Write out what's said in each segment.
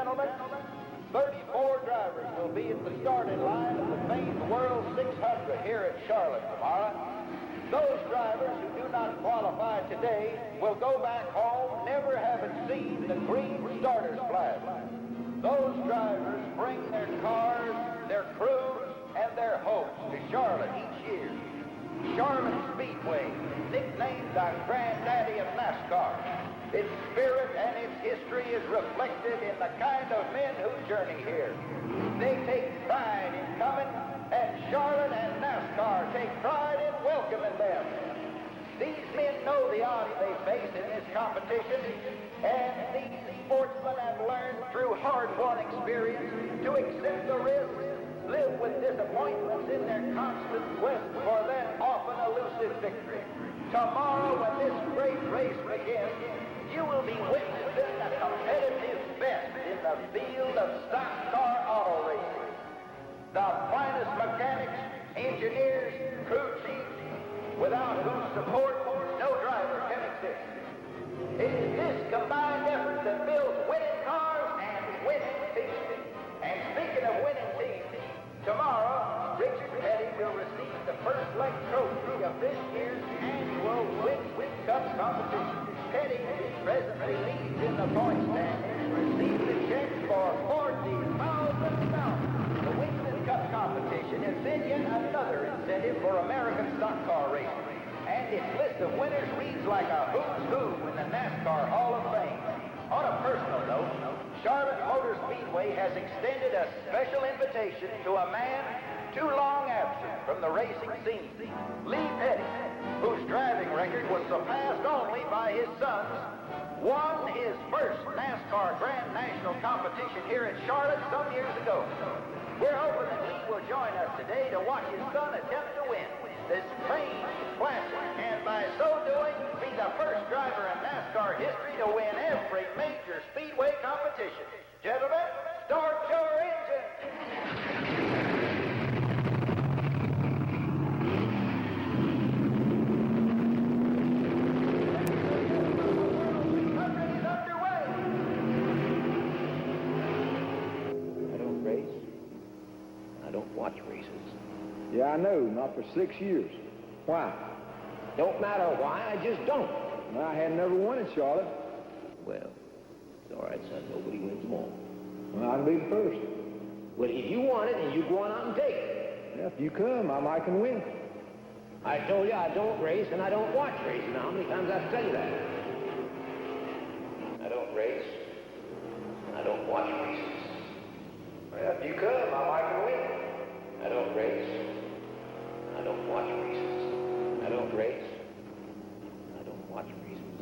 gentlemen, 34 drivers will be at the starting line of the famed World 600 here at Charlotte tomorrow. Those drivers who do not qualify today will go back home never having seen the green starter's flag. Those drivers bring their cars, their crews, and their hopes to Charlotte each year. Charlotte Speedway, nicknamed the granddaddy of NASCAR. Its spirit and its history is reflected in the kind of men who journey here. They take pride in coming, and Charlotte and NASCAR take pride in welcoming them. These men know the odds they face in this competition, and these sportsmen have learned through hard-won experience to accept the risks, live with disappointments in their constant quest for that often elusive victory. Tomorrow, when this great race begins, you will be witnessing a competitive best in the field of stock car auto racing. The finest mechanics, engineers, crew chiefs, without whose support no driver can exist. It is this combined effort that builds winning cars and winning teams. And speaking of winning teams, tomorrow, Richard Petty will receive the first leg trophy of this year's annual Win Cup competition. Petty presently leads in the point standings, received a check for $40,000. The Win Cup competition has been yet another incentive for American stock car racing, and its list of winners reads like a who's who in the NASCAR Hall of Fame. On a personal note, Charlotte Motor Speedway has extended a special invitation to a man too long absent from the racing scene, Lee Petty, whose driving record was surpassed only by his sons, won his first NASCAR Grand National competition here at Charlotte some years ago. We're hoping that Lee will join us today to watch his son attempt to win this famed classic, and by so doing, be the first driver in NASCAR history to win every major speedway competition. Gentlemen, start your engine! Yeah, I know. Not for 6 years. Why? Don't matter why, I just don't. Well, I had never won at Charlotte. Well, it's all right, son. Nobody wins them all. Well, I can be the first. Well, if you want it, then you go on out and take it. Yeah, if you come, I might can win. I told you I don't race, and I don't watch racing. Now, how many times I have to tell you that? I don't race, and I don't watch races. Well, if you come, I might can win. I don't race. I don't watch races. I don't race. I don't watch races.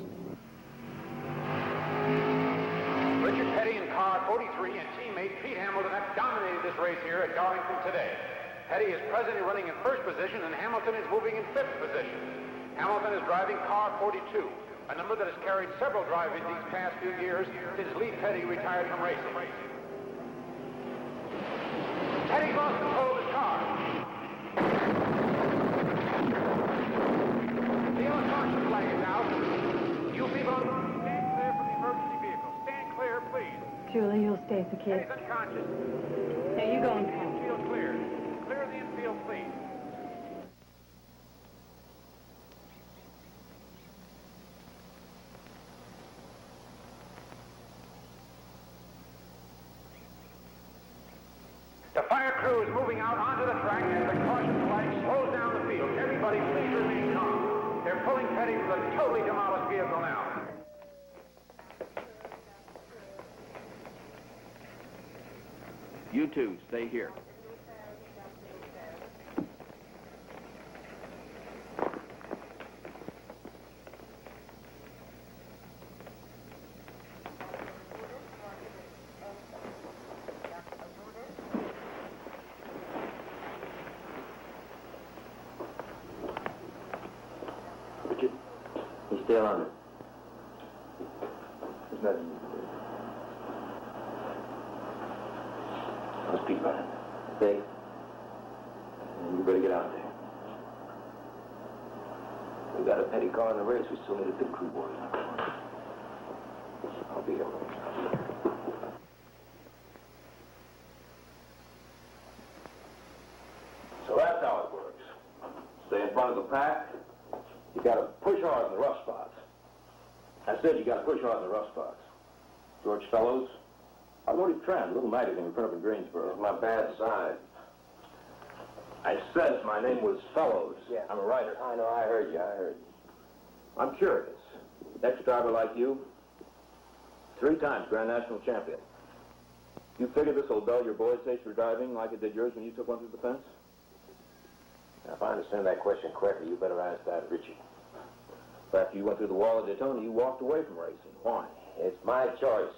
Richard Petty in car 43 and teammate Pete Hamilton have dominated this race here at Darlington today. Petty is presently running in first position and Hamilton is moving in fifth position. Hamilton is driving car 42, a number that has carried several drive-ins these past few years since Lee Petty retired from racing. Petty lost control of his car. The caution flag is out. You people stand clear from the emergency vehicle. Stand clear, please. Julie, you'll stay with the kid. He's unconscious. Now you go and The infield clear. Clear the infield, please. The fire crew is moving out onto the track as the caution flag slows down the field. Everybody please remain calm. They're pulling Petty from the totally demolished vehicle now. You two, stay here. Richard, you stay on it. There's nothing you can do. I'll speak about it. Thanks. And you better get out there. We got a Petty car in the race. We still need a pit crew boy. I'll be here. pack, you got to push hard in the rough spots. I said you got to push hard in the rough spots. George Fellows, Automotive Trend, a little magazine we put up in Greensboro. It's my bad side. I said my name was Fellows. Yeah. I'm a writer. I know, I heard you. I'm curious. Next driver like you, 3 times Grand National Champion. You figure this will dull your boy's taste for driving like it did yours when you took one through the fence? Now, if I understand that question correctly, you better ask that Richie. After you went through the wall at Daytona, you walked away from racing. Why? It's my choice.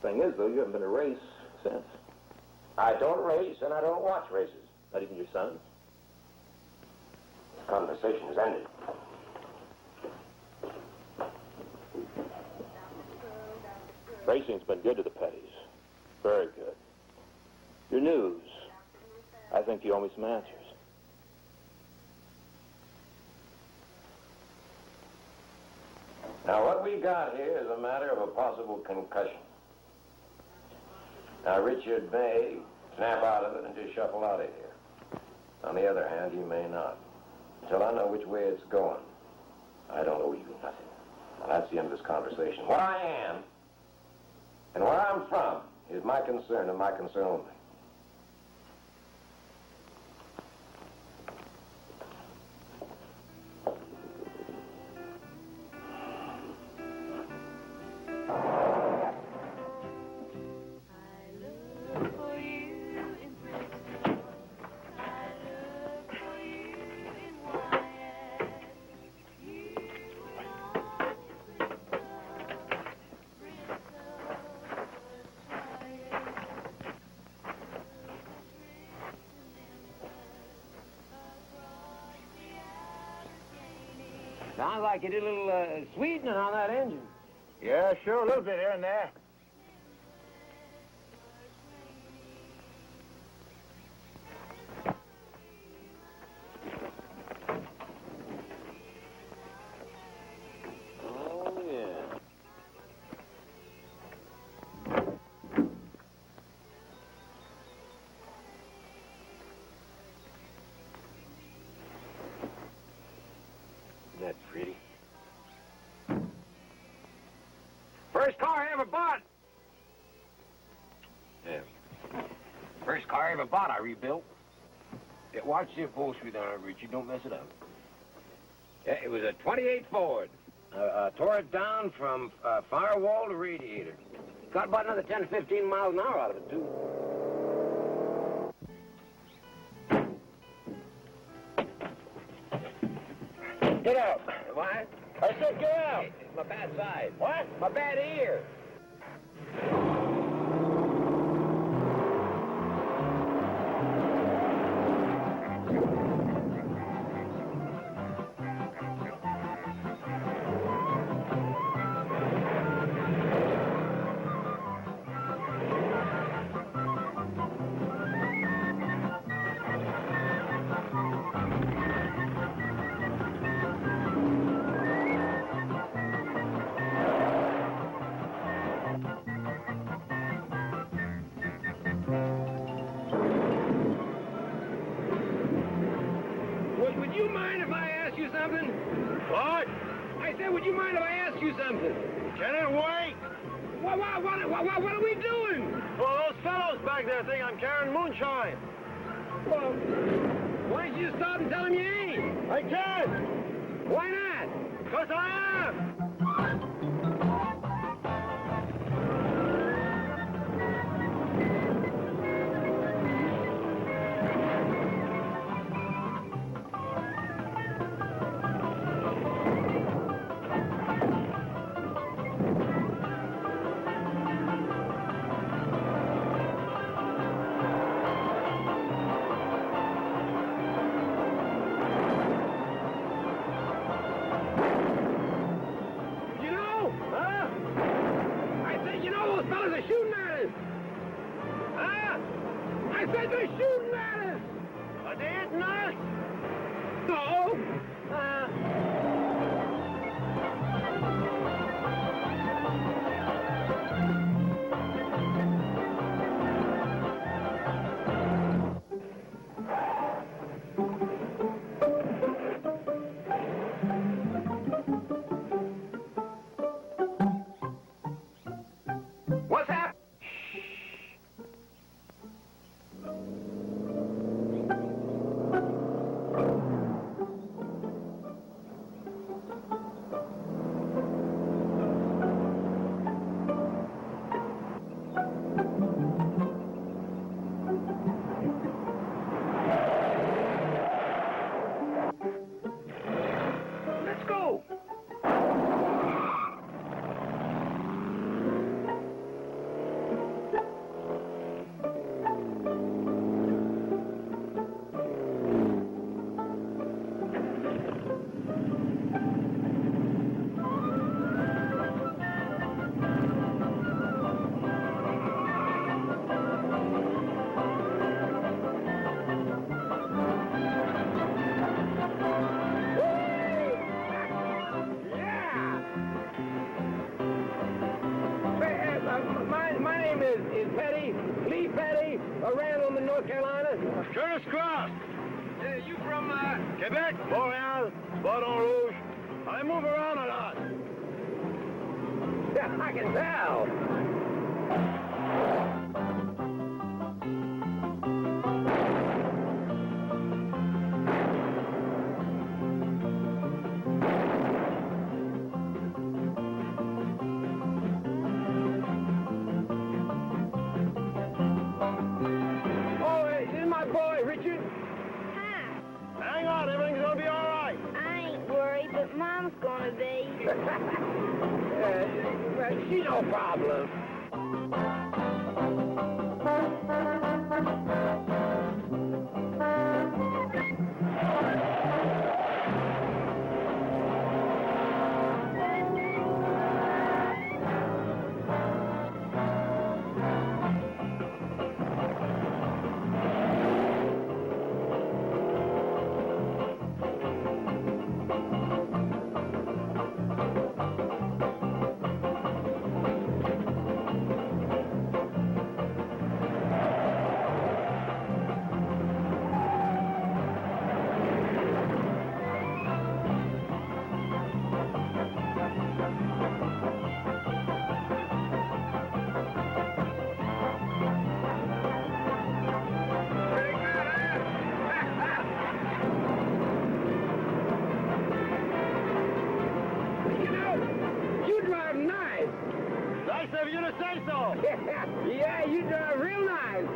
Thing is, though, you haven't been to race since. I don't race, and I don't watch races. Not even your sons? This conversation has ended. Racing's been good to the Petties. Very good. Your news. I think you owe me some answers. Now, what we got here is a matter of a possible concussion. Now, Richard may snap out of it and just shuffle out of here. On the other hand, he may not. Until I know which way it's going, I don't owe you nothing. Now, that's the end of this conversation. What I am and where I'm from is my concern and my concern only. Sounds like you did a little sweetening on that engine. Yeah, sure, a little bit here and there. Oh, yeah. That's pretty. First car I ever bought. Yeah. First car I ever bought, I rebuilt. Yeah, watch the upholstery there, Richie. Don't mess it up. Yeah, it was a 28 Ford. Tore it down from firewall to radiator. Got about another 10 to 15 miles an hour out of it, too. Get out. What? I said get out. It's my bad side. What? My bad ear. Would you mind if I ask you something? What? I said, would you mind if I ask you something? Can it wait? What are we doing? Well, those fellows back there think I'm carrying moonshine. Well, why don't you stop and tell them you ain't? I can't. Why not? Because I am. They're shooting at us! Are they hitting us? No! Curtis Cross. You from, Quebec? Montreal, Baton Rouge. I move around a lot. Yeah, I can tell. Oh, hey, this is my boy, Richard. Hi. Hang on, everything's gonna be all right. I ain't worried, but Mom's gonna be. She's no problem. You drive nice. Nice of you to say so. Yeah, you drive real nice.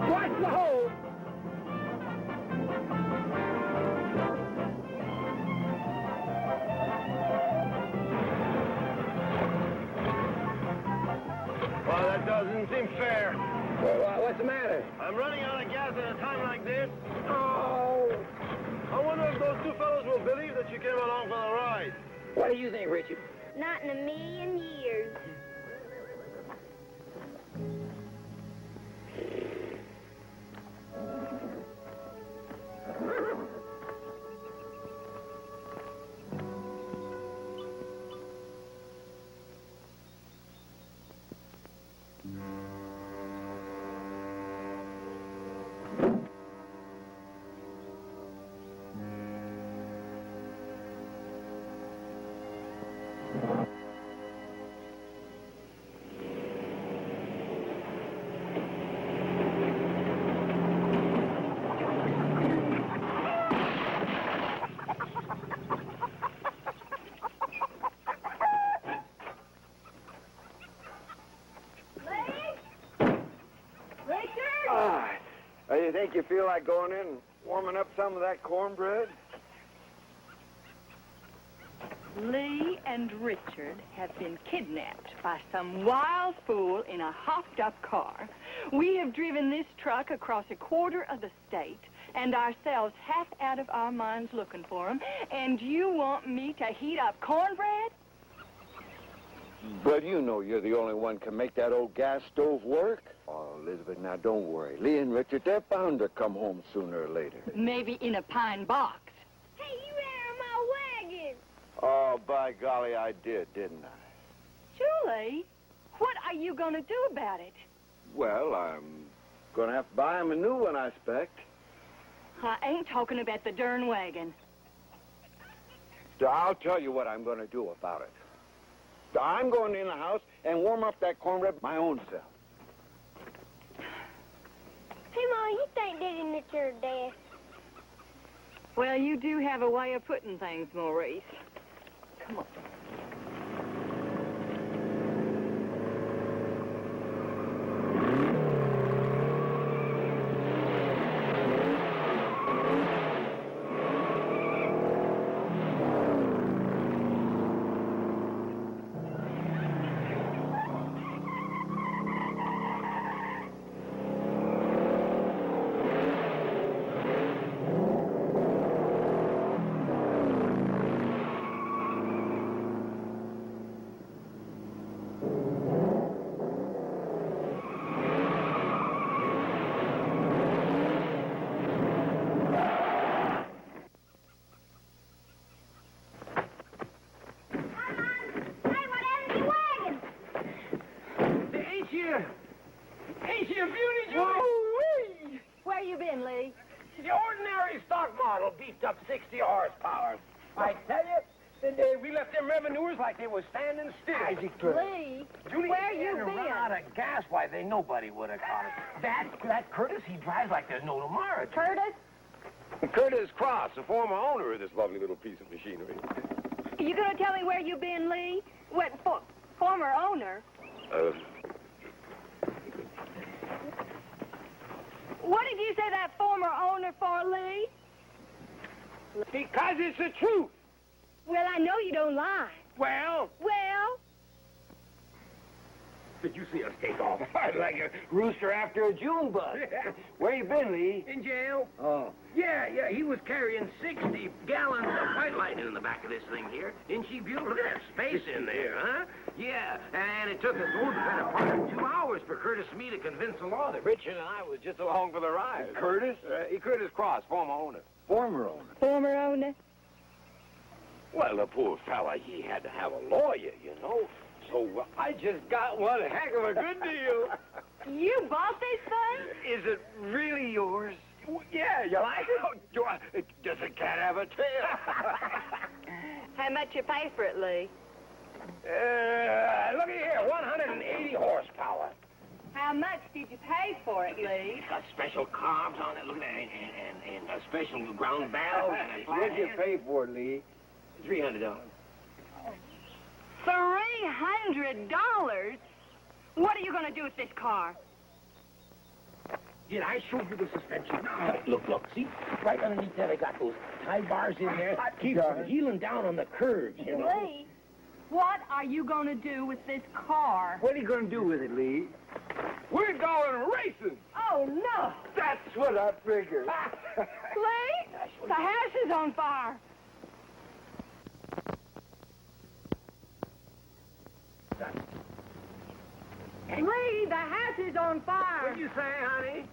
Watch the hole. Well, that doesn't seem fair. What's the matter? I'm running out of gas at a time like this. Oh. I wonder if those two fellows will believe that you came along for the ride. What do you think, Richard? Not in a million years. You think you feel like going in and warming up some of that cornbread? Lee and Richard have been kidnapped by some wild fool in a hopped-up car. We have driven this truck across a quarter of the state and ourselves half out of our minds looking for them, and you want me to heat up cornbread? But you know you're the only one can make that old gas stove work. Oh, Elizabeth, now don't worry. Lee and Richard, they're bound to come home sooner or later. Maybe in a pine box. Hey, you ran my wagon. Oh, by golly, I did, didn't I? Julie, what are you going to do about it? Well, I'm going to have to buy him a new one, I expect. I ain't talking about the darn wagon. So I'll tell you what I'm going to do about it. So I'm going in the house and warm up that cornbread my own self. Hey, Mom, you think Daddy knit your desk? Well, you do have a way of putting things, Maurice. Come on. model, beefed up 60 horsepower. I tell you, we left them revenuers like they were standing still. Lee, Julie, where you run been? out of gas. Why, nobody would have caught it. That Curtis, he drives like there's no tomorrow. Curtis? Curtis Cross, the former owner of this lovely little piece of machinery. You gonna tell me where you been, Lee? What, former owner? What did you say that former owner for, Lee? Because it's the truth. Well, I know you don't lie. Well, did you see us take off? Like a rooster after a June bug. Where you been, Lee? In jail. Oh. Yeah, he was carrying 60 gallons of white lightning in the back of this thing here. Isn't she beautiful? Look at that space in there, huh? Yeah, and it took us the better part of 2 hours for Curtis and me to convince the law that Richard and I was just along for the ride. Curtis? Curtis Cross, former owner. Former owner. Former owner? Well, the poor fella, he had to have a lawyer, you know. So I just got one heck of a good deal. You bought this thing? Is it really yours? Yeah, you like it? Does a cat have a tail? How much you pay for it, Lee? Look at here, 180 horsepower. How much did you pay for it, Lee? It's got special carbs on it, look at that, and a special ground valve. What'd you pay for it, Lee? $300. $300? What are you going to do with this car? Did I show you the suspension? Look, see? Right underneath that, I got those tie bars in there. Keep heeling down on the curves, you know. Lee, what are you going to do with this car? What are you going to do with it, Lee? We're going racing. Oh, no. That's what I figured. Lee, the house is on fire. Lee, the house is on fire. What'd you say, honey?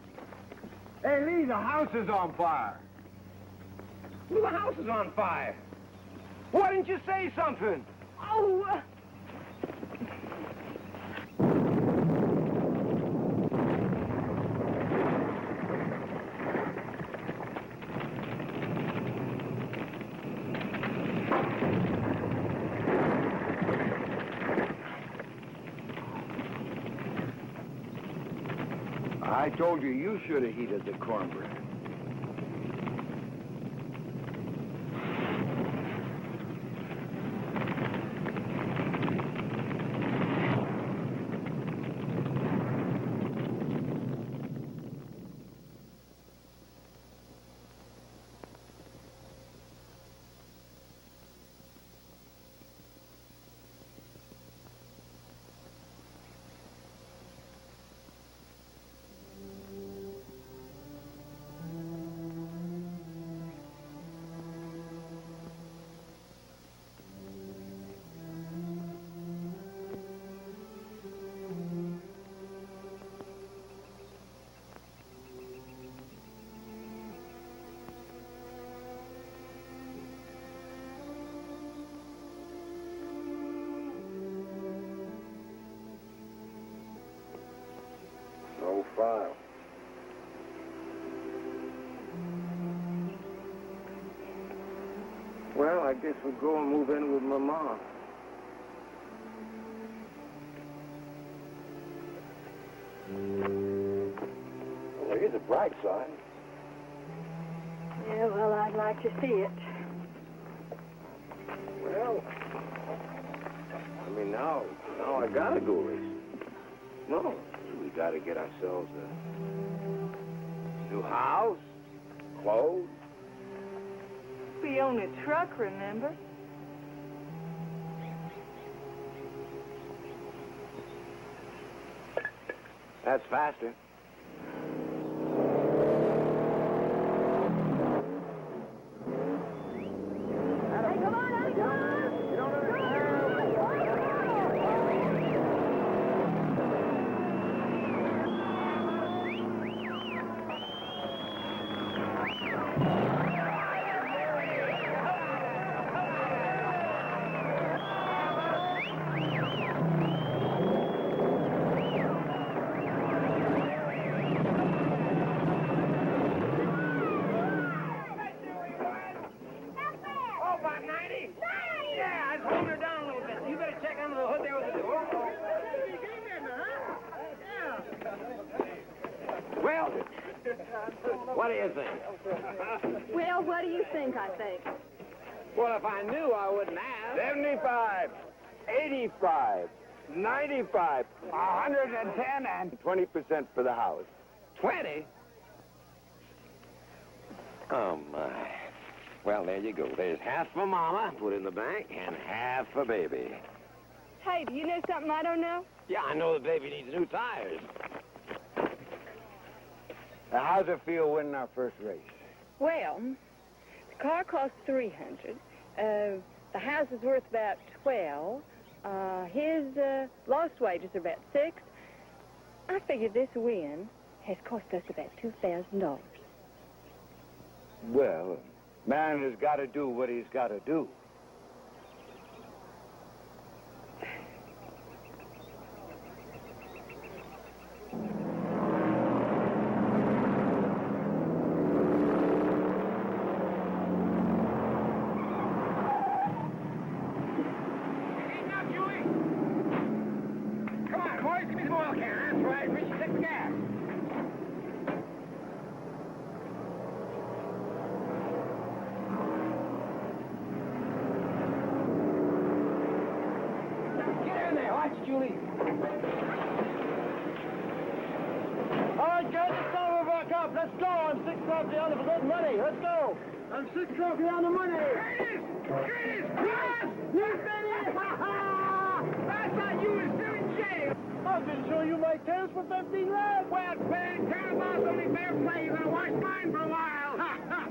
Hey, Lee, the house is on fire. Well, the house is on fire. Why didn't you say something? Oh, I told you should have heated the cornbread. No file. Well, I guess we'll go and move in with my mom. Well, there is a bright side. yeah, well, I'd like to see it. Well, I mean, now I gotta go racing. No, we gotta get ourselves a new house, clothes. We own a truck, remember? That's faster. Well, what do you think? Well, what do you think, I think? Well, if I knew, I wouldn't ask. 75, 85, 95, 110, and 20% for the house. 20? Oh, my. Well, there you go. There's half for Mama, put in the bank, and half for Baby. Hey, do you know something I don't know? Yeah, I know the baby needs new tires. Now, how's it feel winning our first race? Well, the car cost $300. The house is worth about $12. His lost wages are about $6. I figure this win has cost us about $2,000. Well, man has got to do what he's got to do. Julie. All right, guys, let's go over our cup. Let's go. I'm 6 trophy on for good money. Let's go. I'm 6 trophy on the money. Curtis! Curtis! You finished! Ha ha! I thought you were still in jail. I've been showing you my tails for 15 laps. Well, Ben, Cannonball's only fair play. You're going to watch mine for a while. Ha ha!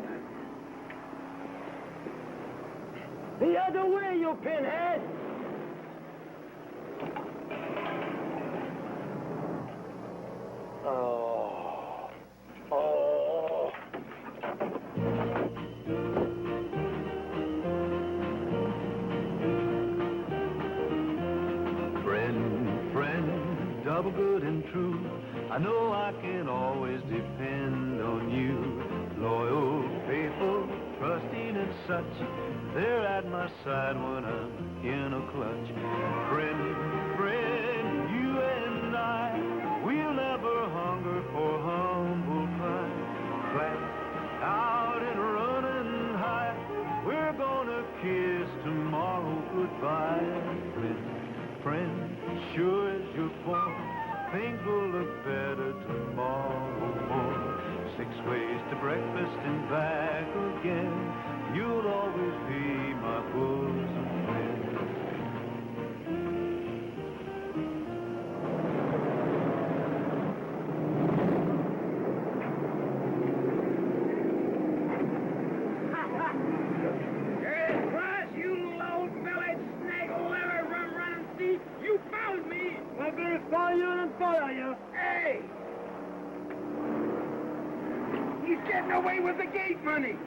The other way, you pinhead! Oh. Oh. Friend, double good and true. I know I can always depend on you. Loyal, faithful, trusting and such. They're at my side when I'm in a clutch. Friend, you and I, we'll never hunger for humble pie. Flat out and running high, we're gonna kiss tomorrow goodbye. Friend, sure as you're born, things will look better tomorrow morning. 6 ways to breakfast and back again. You'll always be my bosom friend. Follow you and follow you. Hey! He's getting away with the gate money.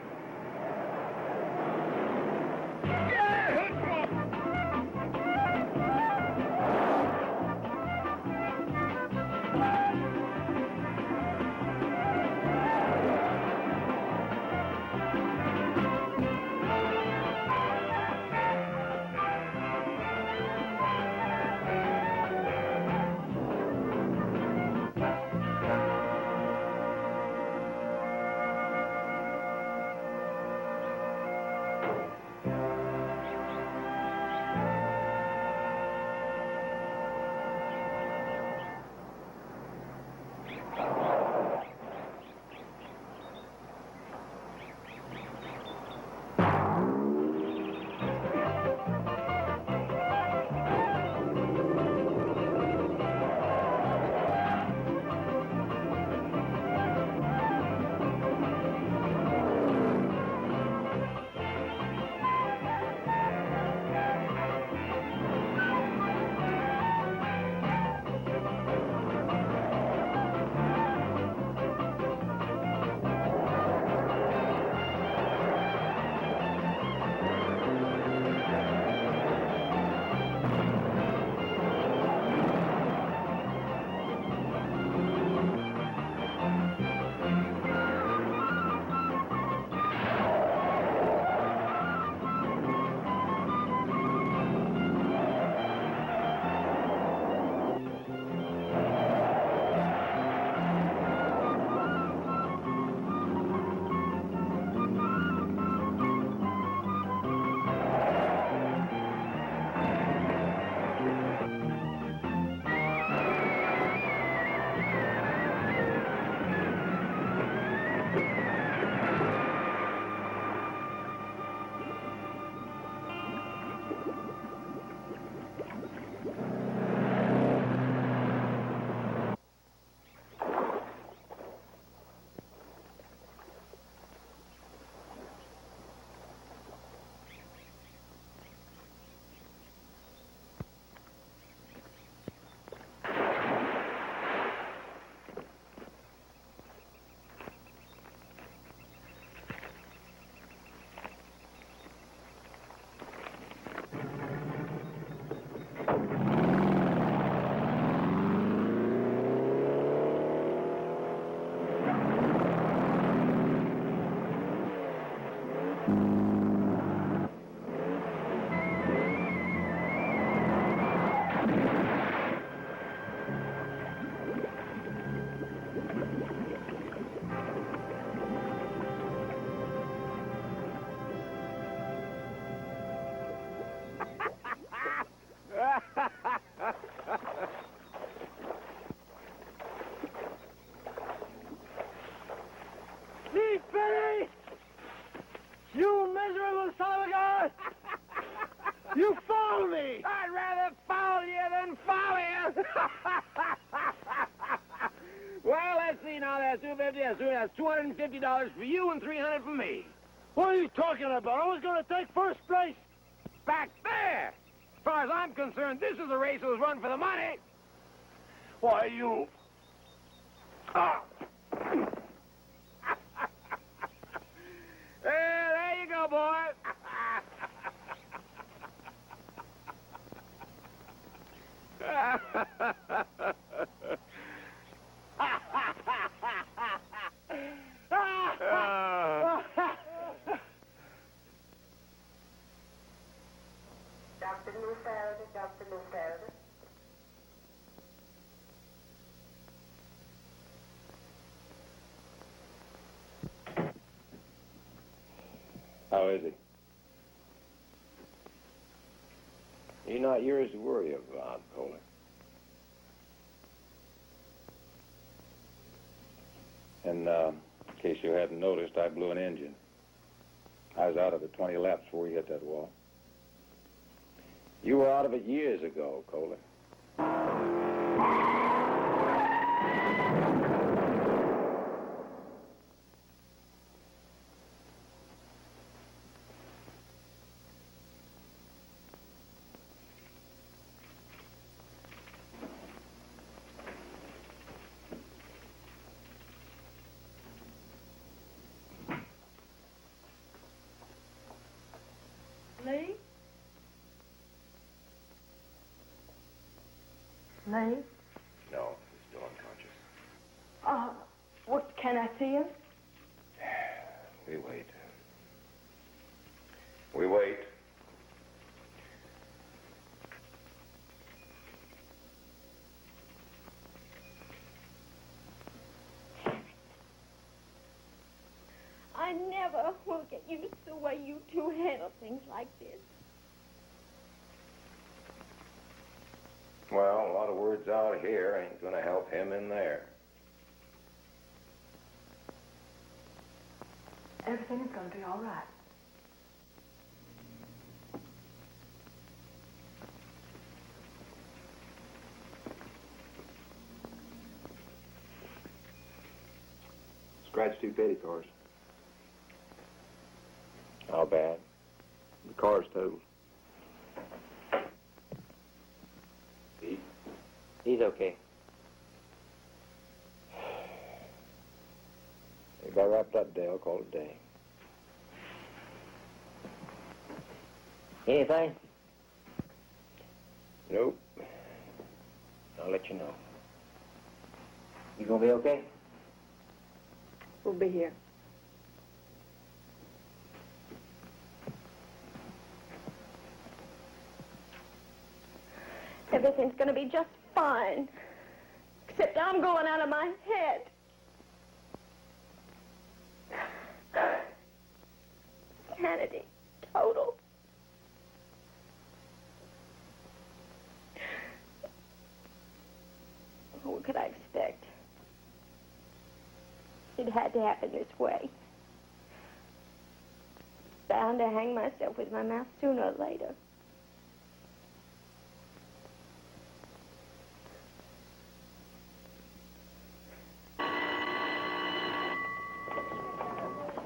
little son of a gun! You fooled me! I'd rather foul you than follow you. Well, let's see now. That's $250. That's $250 for you and $300 for me. What are you talking about? I was going to take first place. Back there. As far as I'm concerned, this is a race that was run for the money. Why, you... There you go, boy. Dr. Newfelder, Dr. Newfelder. How is he? He's not yours to worry about, Kohler. And, in case you hadn't noticed, I blew an engine. I was out of it 20 laps before we hit that wall. You were out of it years ago, Kohler. Lee? Lee? No, he's still unconscious. What, can I see him? We wait. We wait. I never will get used to the way you two handle things like this. Well, a lot of words out here ain't gonna help him in there. Everything is going to be all right. Scratched 2 petty cars. How bad? The car's totaled. He's okay. If I wrapped up today, I'll call it a day. Anything? Nope. I'll let you know. You gonna be okay? We'll be here. Everything's going to be just fine. Except I'm going out of my head. Sanity. Total. What could I expect? It had to happen this way. Bound to hang myself with my mouth sooner or later.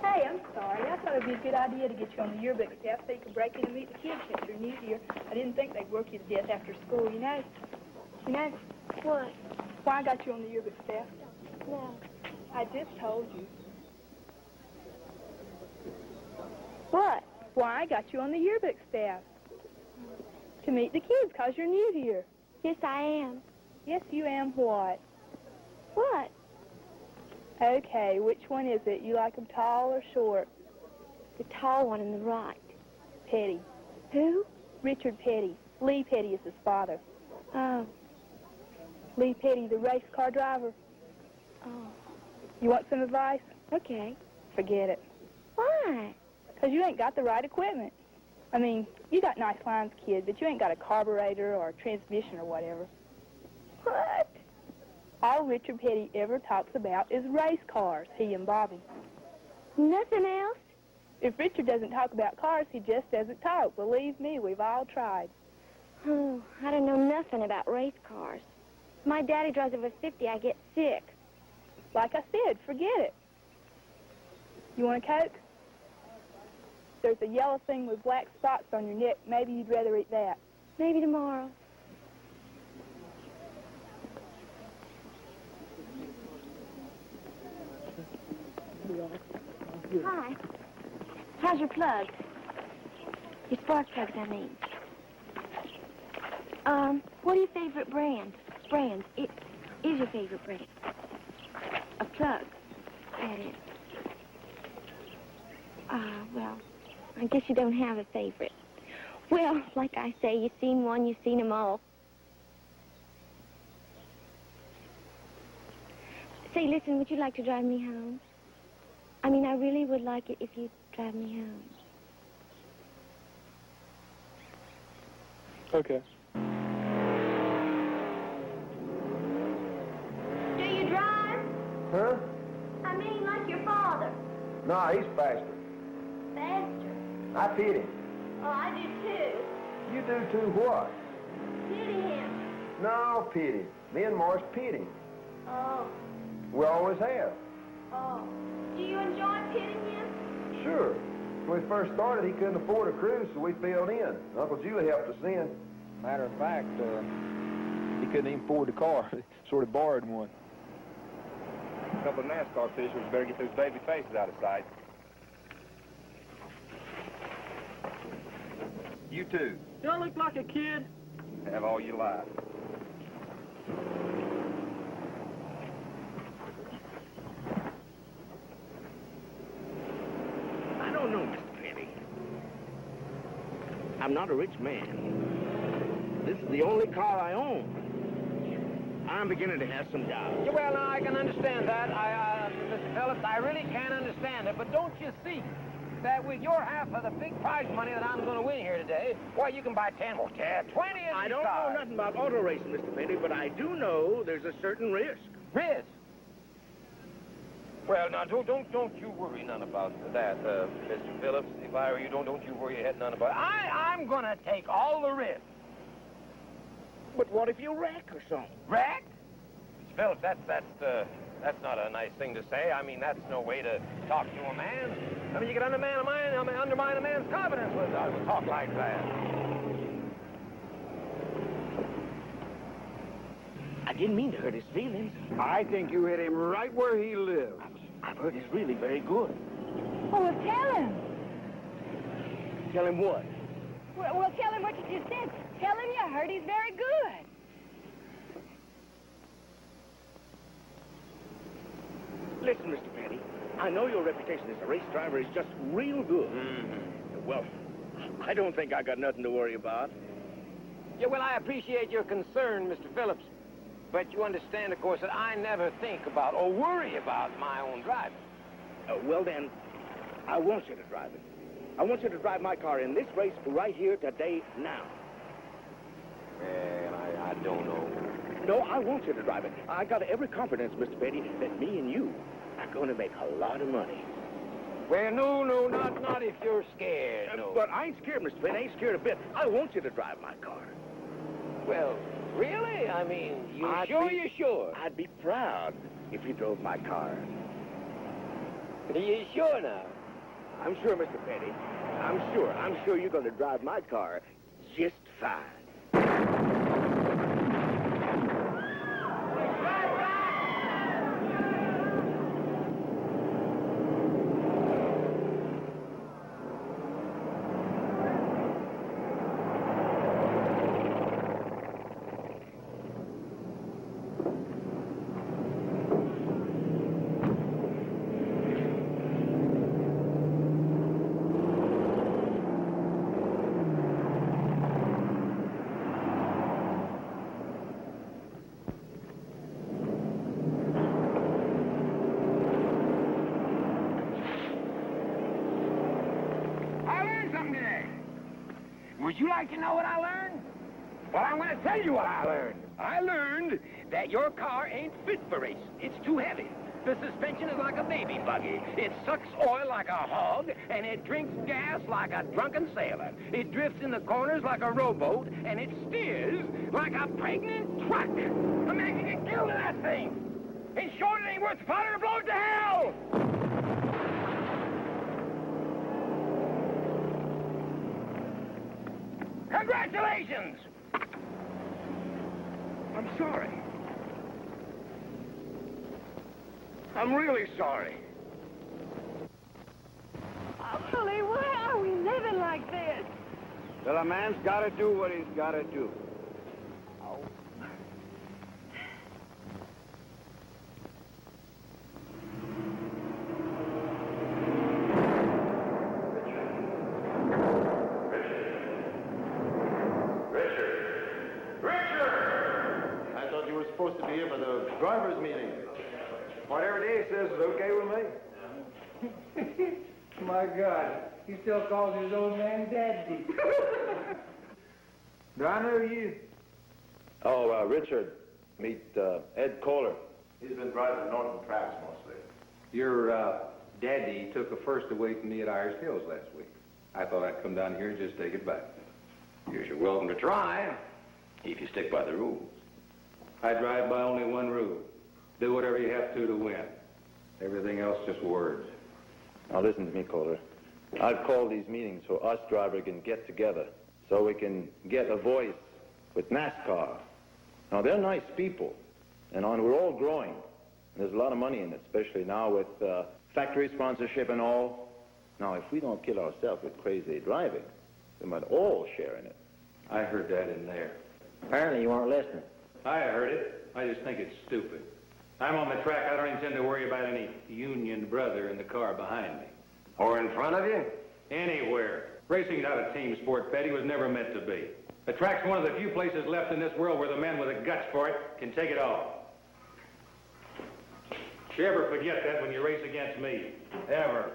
Hey, I'm sorry. I thought it'd be a good idea to get you on the yearbook staff so you could break in and meet the kids since you're new here. I didn't think they'd work you to death after school, you know. You know? What? Why I got you on the yearbook staff? No. I just told you. What? Why I got you on the yearbook staff. To meet the kids, 'cause you're new here. Yes, I am. Yes, you am what? What? Okay, which one is it? You like them tall or short? The tall one on the right. Petty. Who? Richard Petty. Lee Petty is his father. Oh. Lee Petty, the race car driver. Oh. You want some advice? Okay. Forget it. Why? 'Cause you ain't got the right equipment. I mean, you got nice lines, kid, but you ain't got a carburetor or a transmission or whatever. What? All Richard Petty ever talks about is race cars, he and Bobby. Nothing else? If Richard doesn't talk about cars, he just doesn't talk. Believe me, we've all tried. Oh, I don't know nothing about race cars. If my daddy drives over 50, I get sick. Like I said, forget it. You want a Coke? There's a yellow thing with black spots on your neck. Maybe you'd rather eat that. Maybe tomorrow. Hi. How's your plugs? Your spark plugs, I mean. What are your favorite brands? It is your favorite brand. A plug, that is. Well, I guess you don't have a favorite. Well, like I say, you've seen one, you've seen them all. Say, listen, would you like to drive me home? I mean, I really would like it if you'd drive me home. Okay. Do you drive? Huh? I mean, like your father. No, he's faster. Faster. I pity him. Oh, I do too. You do too what? Pity him. No, pity. Me and Morris pity him. Oh. We always have. Oh. Do you enjoy pitting him? Sure. When we first started, he couldn't afford a cruise, so we filled in. Uncle Julie helped us in. Matter of fact, he couldn't even afford the car. Sort of borrowed one. A couple of NASCAR officials better get those baby faces out of sight. You too. Do I look like a kid? Have all your life. I don't know, Mr. Penny. I'm not a rich man. This is the only car I own. I'm beginning to have some doubts. Yeah, well, now, I can understand that. Mr. Phillips, I really can understand it. But don't you see that with your half of the big prize money that I'm going to win here today, why, you can buy 10 more, 20 of these I don't cars. know nothing about auto racing, Mr. Penny, but I do know there's a certain risk. Risk? Well, now, don't you worry none about that, Mr. Phillips. If I were you, don't you worry your head none about it. I'm going to take all the risk. But what if you wreck or something? Wreck? Mr. Phillips, that's not a nice thing to say. I mean, that's no way to talk to a man. I mean, you can undermine a man's confidence with talk like that. I didn't mean to hurt his feelings. I think you hit him right where he lives. I've heard he's really very good. Oh, well, tell him. Tell him what? Well, tell him what you just said. Tell him you heard he's very good. Listen, Mr. Penny, I know your reputation as a race driver is just real good. Well, I don't think I got nothing to worry about. Yeah, well, I appreciate your concern, Mr. Phillips. But you understand, of course, that I never think about or worry about my own driving. Well, then, I want you to drive it. I want you to drive my car in this race right here, today, now. Well, I don't know. No, I want you to drive it. I got every confidence, Mr. Penny, that me and you are going to make a lot of money. Well, no, not if you're scared, no. But I ain't scared, Mr. Penny. I ain't scared a bit. I want you to drive my car. Well, really? I mean, you're sure? I'd be proud if you drove my car. Are you sure now? I'm sure, Mr. Penny. I'm sure. I'm sure you're going to drive my car just fine. Would you like to know what I learned? Well, I'm going to tell you what I learned. I learned that your car ain't fit for racing. It's too heavy. The suspension is like a baby buggy. It sucks oil like a hog, and it drinks gas like a drunken sailor. It drifts in the corners like a rowboat, and it steers like a pregnant truck. A man can get killed in that thing. In short, it ain't worth the powder to blow it to hell. Congratulations! I'm sorry. I'm really sorry. Oh, Billy, why are we living like this? Well, a man's got to do what he's got to do. I thought you were supposed to be here for the drivers' meeting. Whatever Dave says is okay with me. My God, he still calls his old man Daddy. Do I know you? Oh, Richard. Meet Ed Kohler. He's been driving the Norton tracks mostly. Your daddy took a first away from me at Irish Hills last week. I thought I'd come down here and just take it back. You're welcome to try, if you stick by the rules. I drive by only one rule. Do whatever you have to win. Everything else just words. Now listen to me, Kohler. I've called these meetings so us drivers can get together, so we can get a voice with NASCAR. Now, they're nice people, and we're all growing. There's a lot of money in it, especially now with factory sponsorship and all. Now, if we don't kill ourselves with crazy driving, we might all share in it. I heard that in there. Apparently you weren't listening. I heard it. I just think it's stupid. I'm on the track. I don't intend to worry about any union brother in the car behind me. Or in front of you? Anywhere. Racing's not a team sport, Petty. Was never meant to be. The track's one of the few places left in this world where the men with the guts for it can take it all. You ever forget that when you race against me? Ever.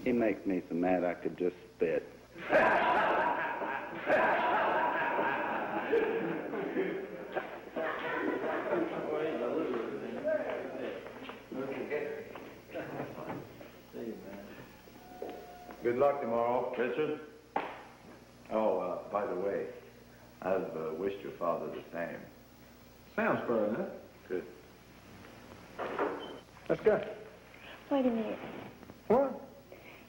He makes me so mad I could just spit. Good luck tomorrow, Richard. Oh, by the way, I've wished your father the same. Sounds fair enough. Good. Let's go. Wait a minute. What?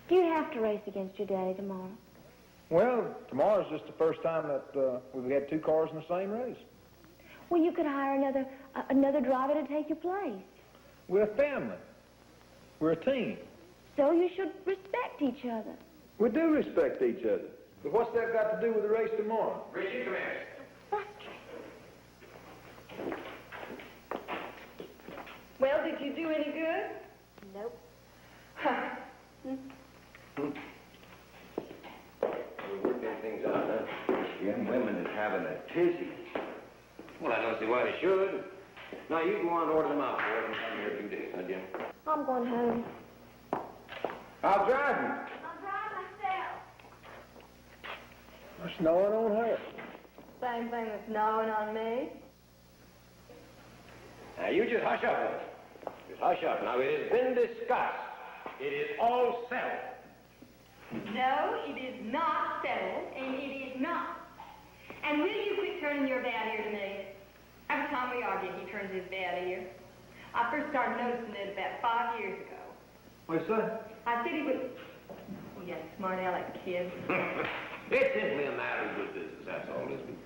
Do you have to race against your daddy tomorrow? Well, tomorrow's just the first time that we've had two cars in the same race. Well, you could hire another driver to take your place. We're a family. We're a team. So you should respect each other. We do respect each other. But what's that got to do with the race tomorrow? Richard, come here. Well, did you do any good? Nope. We're working things out, huh? Young women is having a tizzy. Well, I don't see why they should. Now, you go on and order them out for them. Come here 2 days, huh, Jim? I'm going home. I'll drive you. I'll drive myself. It's snowing on her. Same thing as gnawing on me. Now, you just hush up, woman. Just hush up. Now, it has been discussed. It is all settled. No, it is not settled, and it is not. And will you quit turning your bad ear to me? Every time we argue, he turns his bad ear. I first started noticing it about 5 years ago. What's that? I said he was... Oh, yeah, smart aleck kid. It's simply a matter of good business, that's all, isn't it?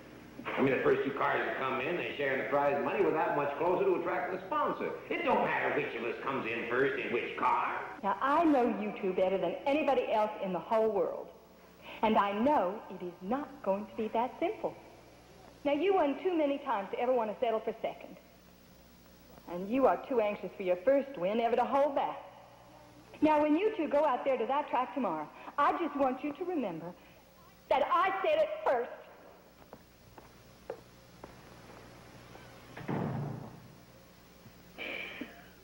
I mean, the first two cars that come in, they share in the prize money. We're that much closer to attracting a sponsor. It don't matter which of us comes in first in which car. Now, I know you two better than anybody else in the whole world. And I know it is not going to be that simple. Now, you won too many times to ever want to settle for second. And you are too anxious for your first win ever to hold back. Now, when you two go out there to that track tomorrow, I just want you to remember that I said it first.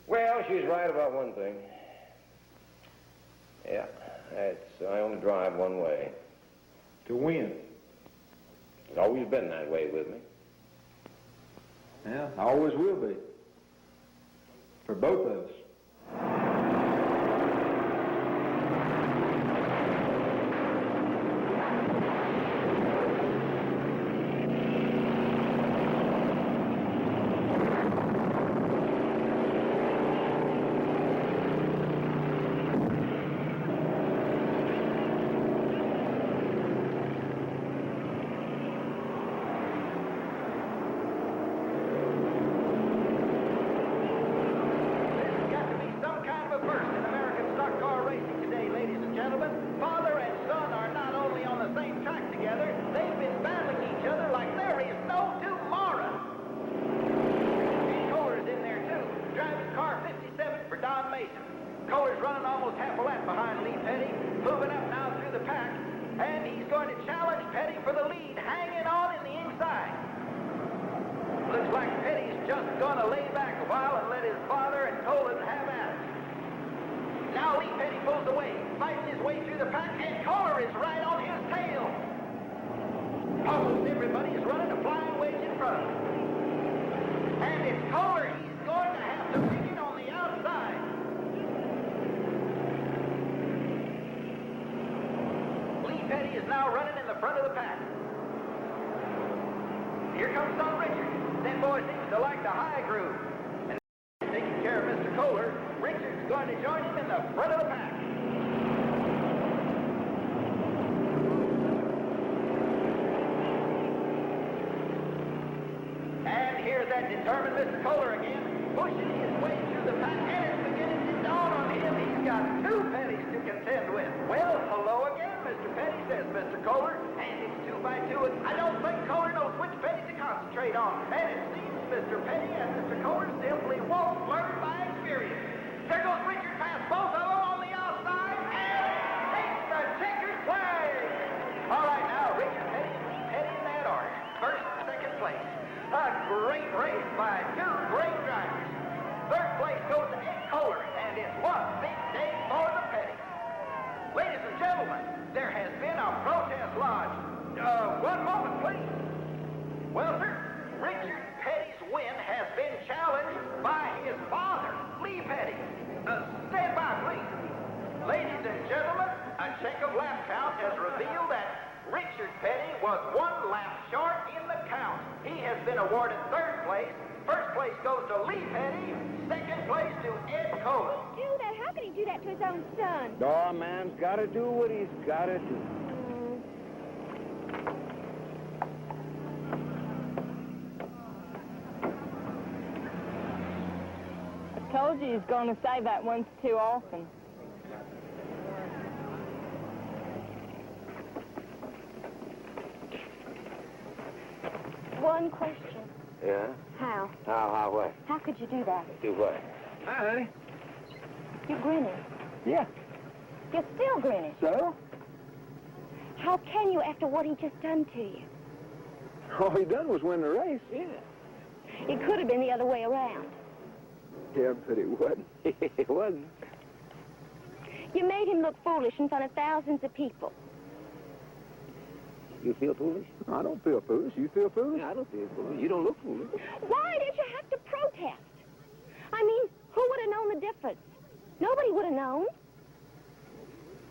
Well, she's right about one thing. Yeah, I only drive one way. To win. It's always been that way with me. Yeah, always will be. For both of us. Determined Mr. Kohler again, pushing his way through the pack, and it's beginning to dawn on him he's got two Pettys to contend with. Well, hello again, Mr. Petty, says Mr. Kohler, and it's 2 by 2. I don't think Kohler knows which Petty to concentrate on, and it seems Mr. Petty and Mr. Kohler simply won't learn by experience. There goes Richard past both of them on the outside, and takes the checkered flag. All right, now, Richard Petty and Lee Petty in that order. First and second place. A great race by two great drivers. Third place goes to Ed Kohler, and it's one big day for the Petty. Ladies and gentlemen, there has been a protest lodged. One moment, please. Well, sir, Richard Petty's win has been challenged by his father, Lee Petty. Stand by, please. Ladies and gentlemen, a check of lap count has revealed that Richard Petty was 1 lap short in the count. He has been awarded third place. First place goes to Lee Petty. Second place to Ed Kohler. Do that? How can he do that to his own son? Oh, man's got to do what he's got to do. I told you he's going to say that once too often. One question. Yeah? How? How what? How could you do that? Do what? Hi, honey. You're grinning. Yeah. You're still grinning. So? How can you after what he just done to you? All he done was win the race. Yeah. It could have been the other way around. Yeah, but it wasn't. It wasn't. You made him look foolish in front of thousands of people. You feel foolish? I don't feel foolish. You feel foolish? I don't feel foolish. You don't look foolish. Why did you have to protest? I mean, who would have known the difference? Nobody would have known.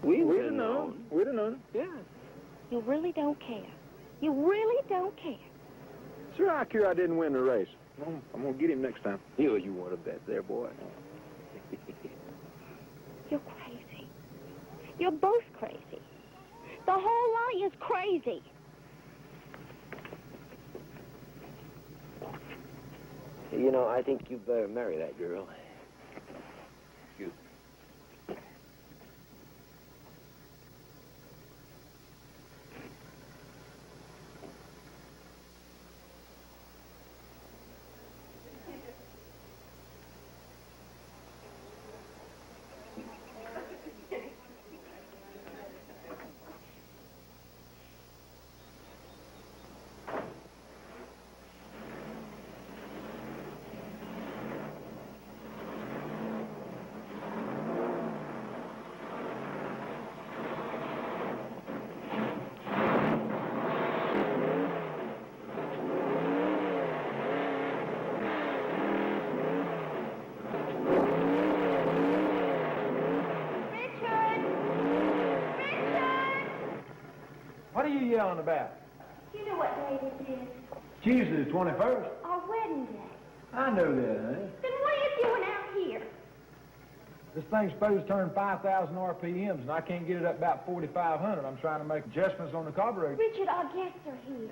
We'd have known. We'd have known. Yeah. You really don't care. You really don't care. Sure, I care I didn't win the race. I'm going to get him next time. You want to bet there, boy. You're crazy. You're both crazy. The whole lot of you is crazy. You know, I think you better marry that girl. You. What are you yelling about? You know what day this is? Tuesday the 21st. Our wedding day. I know that, honey. Then what are you doing out here? This thing's supposed to turn 5,000 RPMs, and I can't get it up about 4,500. I'm trying to make adjustments on the carburetor. Richard, our guests are here.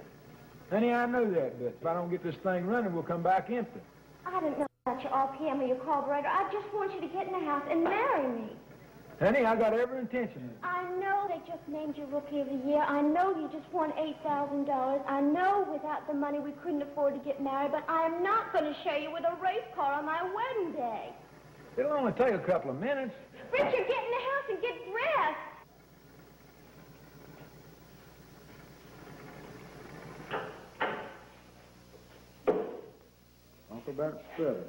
Honey, I know that, but if I don't get this thing running, we'll come back empty. I don't know about your RPM or your carburetor. I just want you to get in the house and marry me. Honey, I got every intention of it. I know they just named you Rookie of the Year. I know you just won $8,000. I know without the money we couldn't afford to get married, but I am not going to show you with a race car on my wedding day. It'll only take a couple of minutes. Richard, get in the house and get dressed. Uncle Bert's brother.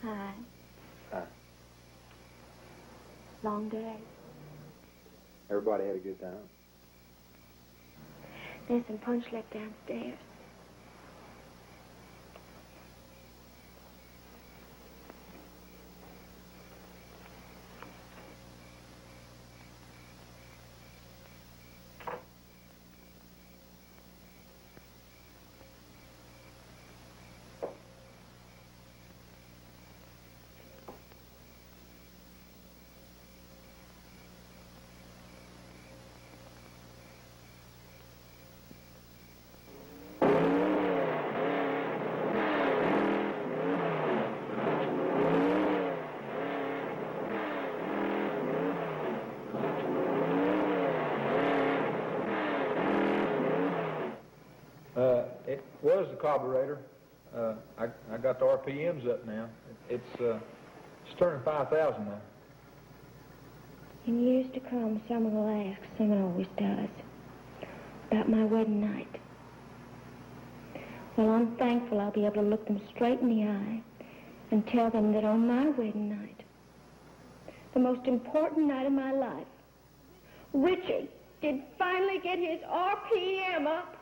Hi. Long day. Everybody had a good time. There's some punch left downstairs. It was the carburetor. I got the RPMs up now. It's turning 5,000 now. In years to come, someone will ask, someone always does, about my wedding night. Well, I'm thankful I'll be able to look them straight in the eye and tell them that on my wedding night, the most important night of my life, Richard did finally get his RPM up.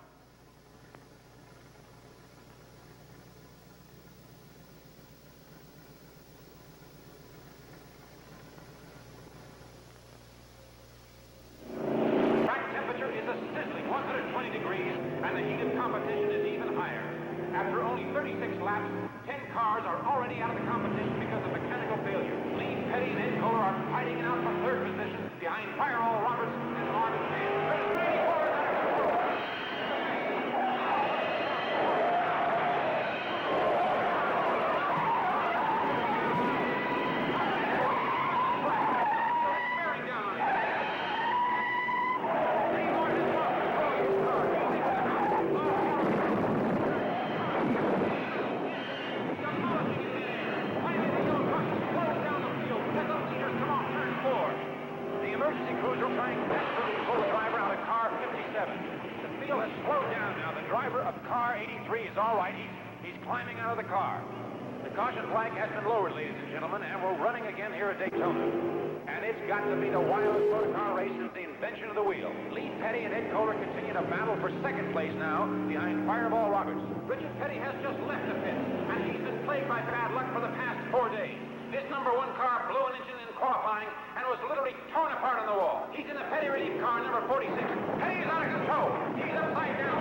Competition is even higher. After only 36 laps, 10 cars are already out of the competition because of mechanical failure. Lee Petty and Ed Kohler are fighting it out for third position behind Fireball Roberts and Marvin Payne. Climbing out of the car. The caution flag has been lowered, ladies and gentlemen, and we're running again here at Daytona. And it's got to be the wildest motor car race since the invention of the wheel. Lee Petty and Ed Kohler continue to battle for second place now behind Fireball Roberts. Richard Petty has just left the pit, and he's been plagued by bad luck for the past 4 days. This number 1 car blew an engine in qualifying and was literally torn apart on the wall. He's in the Petty relief car, number 46. Petty is out of control. He's upside down.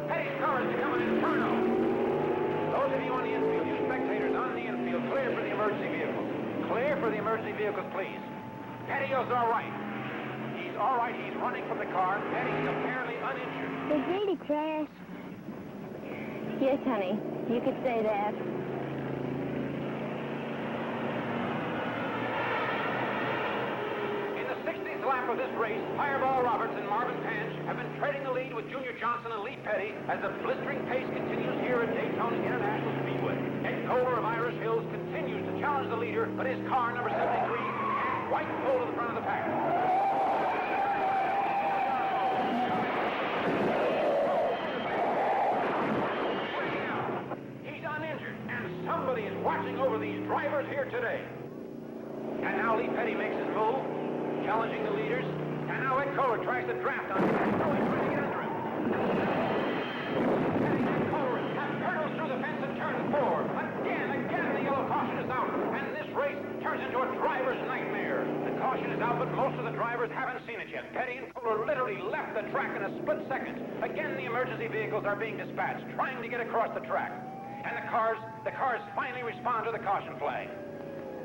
Petty's car is becoming an inferno. Those of you on the infield, you spectators on the infield, clear for the emergency vehicles. Clear for the emergency vehicles, please. Petty is all right. He's all right. He's running from the car. Petty's apparently uninjured. Did Grady crash? Yes, honey. You could say that. Lap of this race, Fireball Roberts and Marvin Panch have been trading the lead with Junior Johnson and Lee Petty as the blistering pace continues here at Daytona International Speedway. Ed Kohler of Irish Hills continues to challenge the leader, but his car, number 73, can't quite pull to the front of the pack. watching over these drivers here today. And now Lee Petty makes his move, challenging the leaders. And now Ed Kohler tries to draft on him. Oh, he's trying to get under him. Petty and Kohler have hurdled through the fence and turned forward. Again, the yellow caution is out. And this race turns into a driver's nightmare. The caution is out, but most of the drivers haven't seen it yet. Petty and Kohler literally left the track in a split second. Again, the emergency vehicles are being dispatched, trying to get across the track. And the cars finally respond to the caution flag.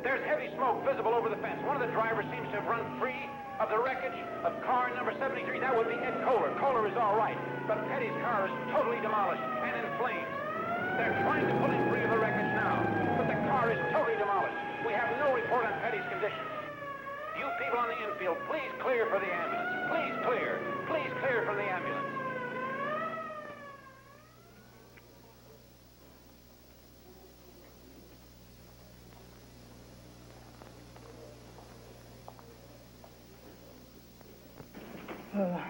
There's heavy smoke visible over the fence. One of the drivers seems to have run free of the wreckage of car number 73. That would be Ed Kohler. Kohler is all right, but Petty's car is totally demolished and in flames. They're trying to pull him free of the wreckage now, but the car is totally demolished. We have no report on Petty's condition. You people on the infield, please clear for the ambulance. Please clear. Please clear for the ambulance. Well,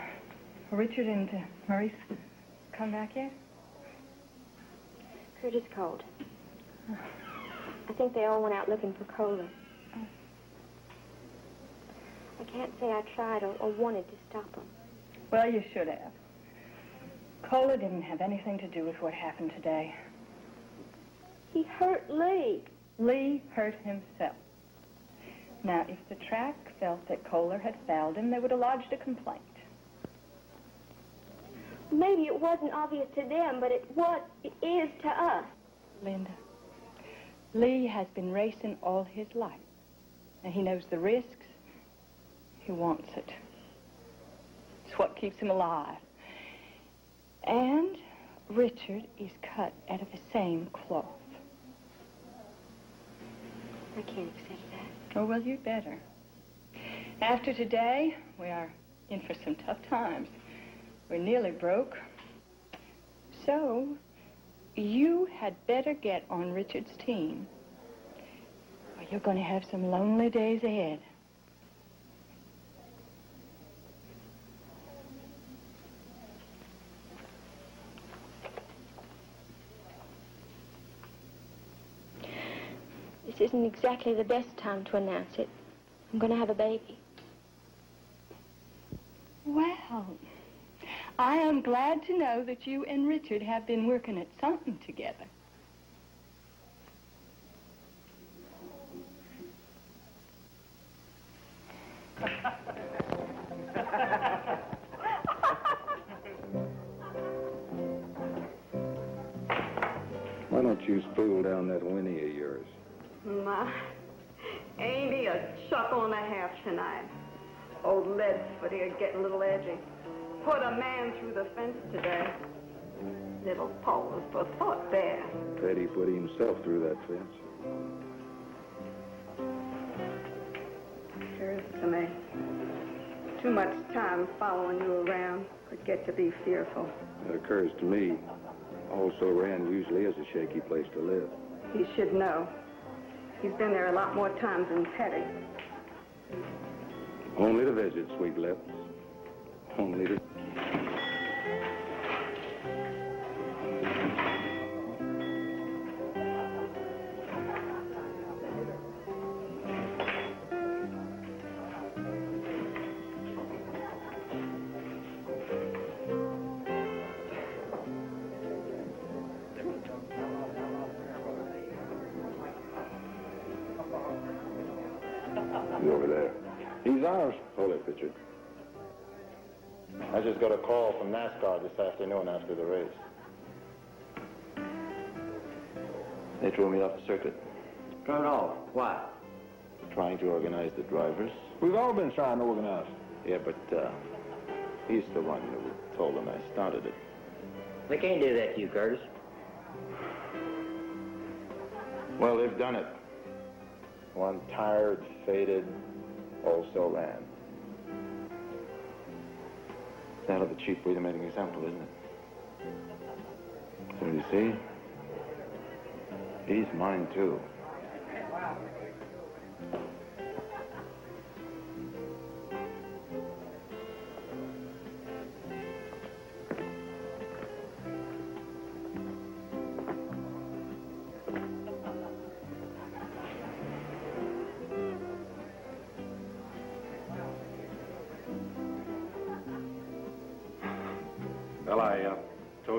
Richard and Maurice come back yet? Kurt is cold. I think they all went out looking for Kohler. I can't say I tried or wanted to stop them. Well, you should have. Kohler didn't have anything to do with what happened today. He hurt Lee. Lee hurt himself. Now, if the track felt that Kohler had fouled him, they would have lodged a complaint. Maybe it wasn't obvious to them, but it is to us. Linda, Lee has been racing all his life. And he knows the risks. He wants it. It's what keeps him alive. And Richard is cut out of the same cloth. I can't accept that. Oh, well, you'd better. After today, we are in for some tough times. We're nearly broke. So, you had better get on Richard's team, or you're going to have some lonely days ahead. This isn't exactly the best time to announce it. I'm going to have a baby. Well, I am glad to know that you and Richard have been working at something together. Why don't you spool down that Winnie of yours? My, ain't he a chuckle and a half tonight? Old Leadfoot here getting a little edgy. Put a man through the fence today. Little pause for thought there. Petty put himself through that fence. Sure is to me. Too much time following you around could get to be fearful. That occurs to me. Also, Rand usually is a shaky place to live. He should know. He's been there a lot more times than Petty. Only to visit, sweet lips. Only to... You over there. He's ours. Hold it, Richard. I just got a call from NASCAR this afternoon after the race. They threw me off the circuit. Thrown off? Why? Trying to organize the drivers. We've all been trying to organize. Yeah, but he's the one who told them I started it. They can't do that to you, Curtis. Well, they've done it. One tired, faded, also ran. It's out of the cheap way to make an example, isn't it? So you see, he's mine too.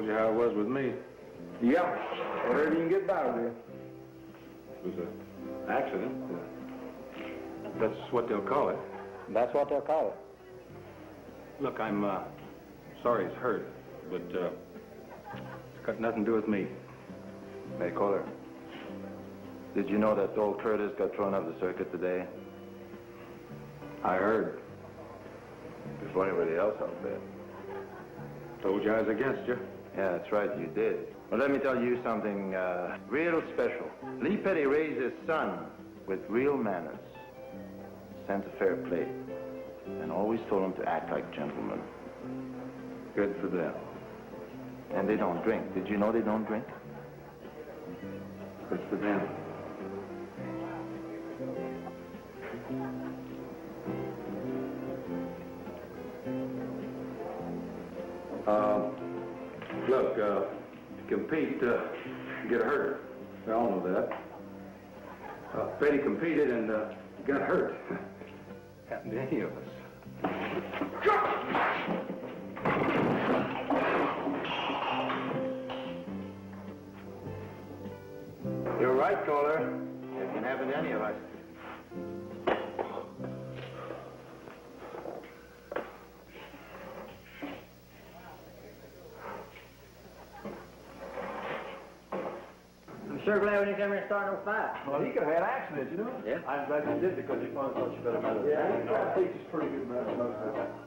Told you how it was with me. Yeah, whatever you can get by with. It was an accident. That's what they'll call it. That's what they'll call it. Look, I'm sorry it's hurt, but it's got nothing to do with me. Hey, Kohler, did you know that old Curtis got thrown off the circuit today? I heard. Before anybody else out there. Told you I was against you. Yeah, that's right, you did. Well, let me tell you something real special. Lee Petty raised his son with real manners, sense of fair play, and always told him to act like gentlemen. Good for them. And they don't drink. Did you know they don't drink? Good for them. Look, to compete, get hurt. We all know that. Petty competed and got hurt. Happened to any of us. You're right, Kohler. It can happen to any of us. I'm sure glad we didn't come here and start no fight. Well, he could have had accidents, you know? Yeah. I'm glad you did because you probably thought you better know. Yeah, he teaches pretty good matters most of the time.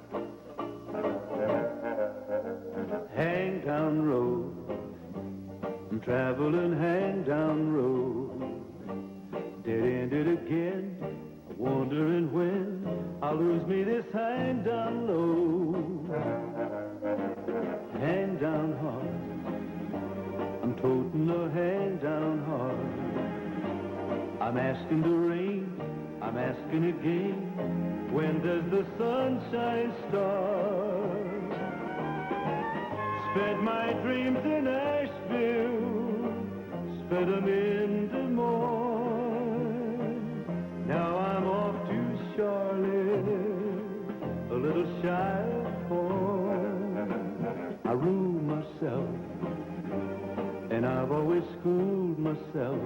Hangtown Road, I'm traveling Hangtown Road. Dead-ended again, wondering when I'll lose me this hang-down low. Hang-down heart, I'm toting a hang-down heart. I'm asking the rain, I'm asking again, when does the sunshine start? Spent my dreams in Asheville, spent them in Des Moines. Now I'm off to Charlotte, a little shy of home. I rule myself, and I've always schooled myself.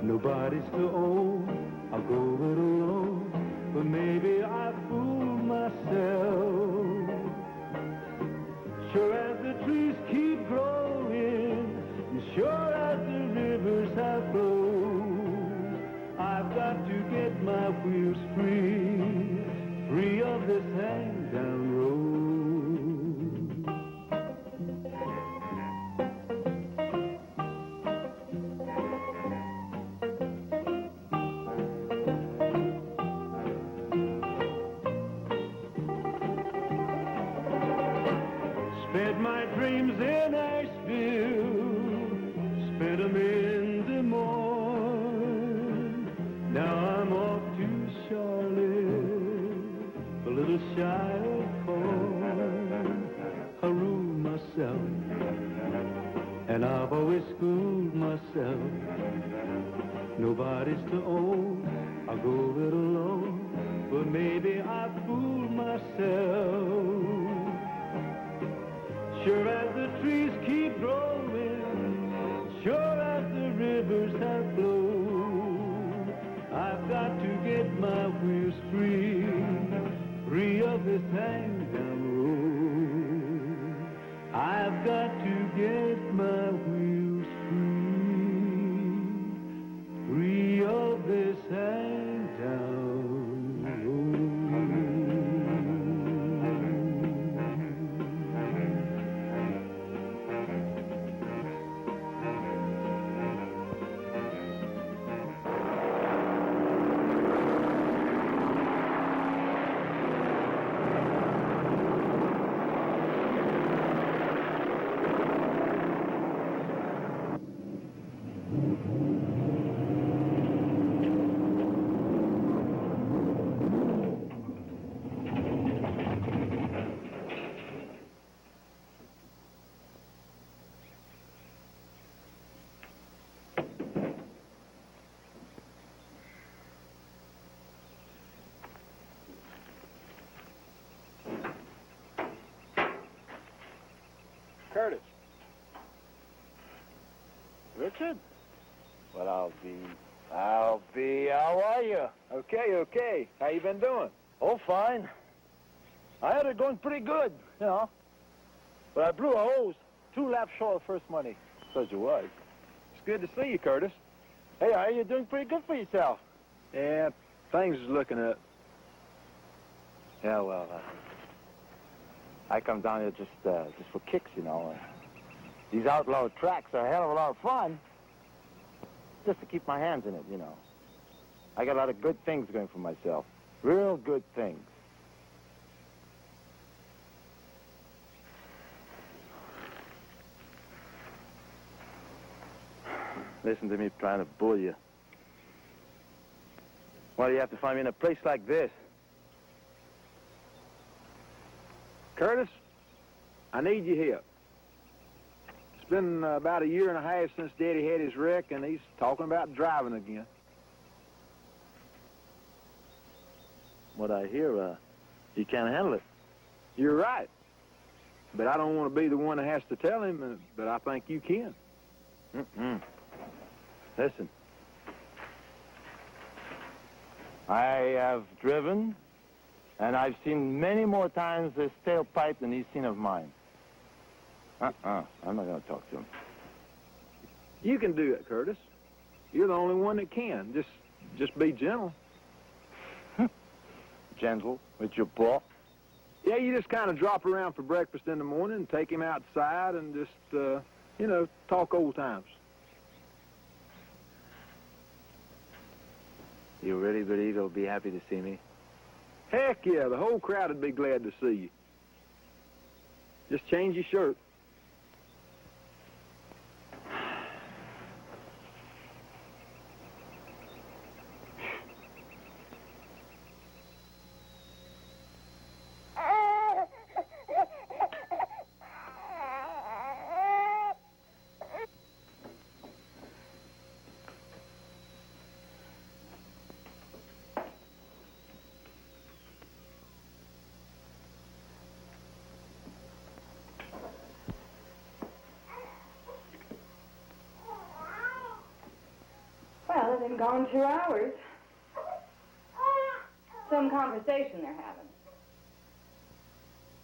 Nobody's to own, I'll go it alone, but maybe I fooled myself. Sure as the trees keep growing, and sure as the rivers have flowed, I've got to get my wheels free, free of this hang-down road. Spent my dreams in Asheville, spent them in Des Moines. Now I'm off to Charlotte, a little shy of home. I rule myself, and I've always schooled myself. Nobody's to own, I'll go it alone, but maybe I fooled myself. Sure as the trees keep growing, sure as the rivers have flowed, I've got to get my wheels free, free of this hang-down road. I've got to get my wheels free, free of this hang-down road. Curtis. Richard? Well, I'll be, how are you? Okay. How you been doing? Oh, fine. I had it going pretty good, you know. But I blew a hose 2 laps short of first money. Such a was. It's good to see you, Curtis. Hey, you're doing pretty good for yourself. Yeah, things is looking up. Yeah, well, I come down here just for kicks, you know. These outlaw tracks are a hell of a lot of fun. Just to keep my hands in it, you know. I got a lot of good things going for myself. Real good things. Listen to me trying to bull you. Why do you have to find me in a place like this? Curtis, I need your help. It's been about 1.5 years since Daddy had his wreck, and he's talking about driving again. What I hear, he can't handle it. You're right. But I don't want to be the one that has to tell him, but I think you can. Listen. I have driven, and I've seen many more times his tailpipe than he's seen of mine. I'm not going to talk to him. You can do it, Curtis. You're the only one that can. Just be gentle. Gentle with your paw? Yeah, you just kind of drop around for breakfast in the morning and take him outside and just, you know, talk old times. You really believe he'll be happy to see me? Heck yeah, the whole crowd would be glad to see you. Just change your shirt. Well, they've been gone 2 hours. Some conversation they're having.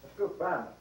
Let's go find them.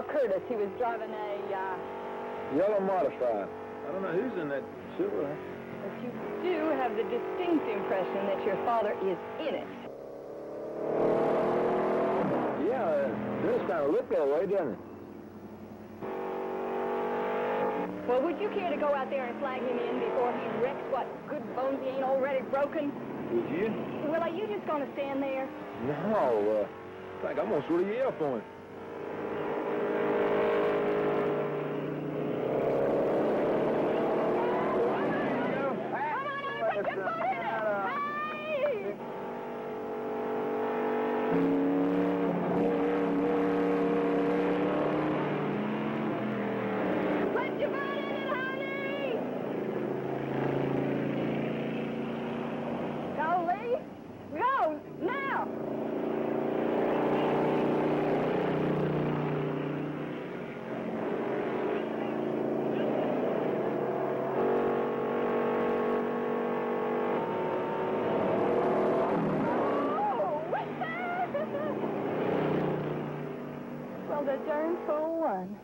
Curtis, he was driving a, yellow modified. I don't know who's in that silver. But you do have the distinct impression that your father is in it. Yeah, it does kind of look that way, doesn't it? Well, would you care to go out there and flag him in before he wrecks what good bones he ain't already broken? Would you? Well, are you just going to stand there? No, I think I'm going to sort of yell for him. The darn fool one.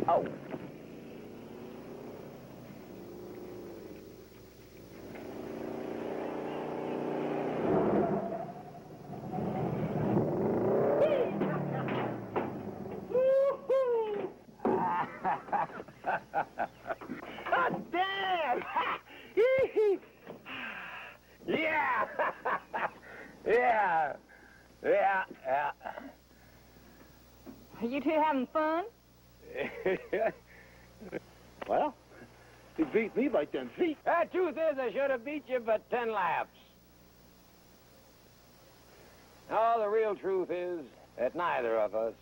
Oh. Oh, Dad! Yeah! Yeah! Yeah, yeah. Are you two having fun? Well, You beat me by 10 feet. the truth is I should have beat you but 10 laps. No, the real truth is that neither of us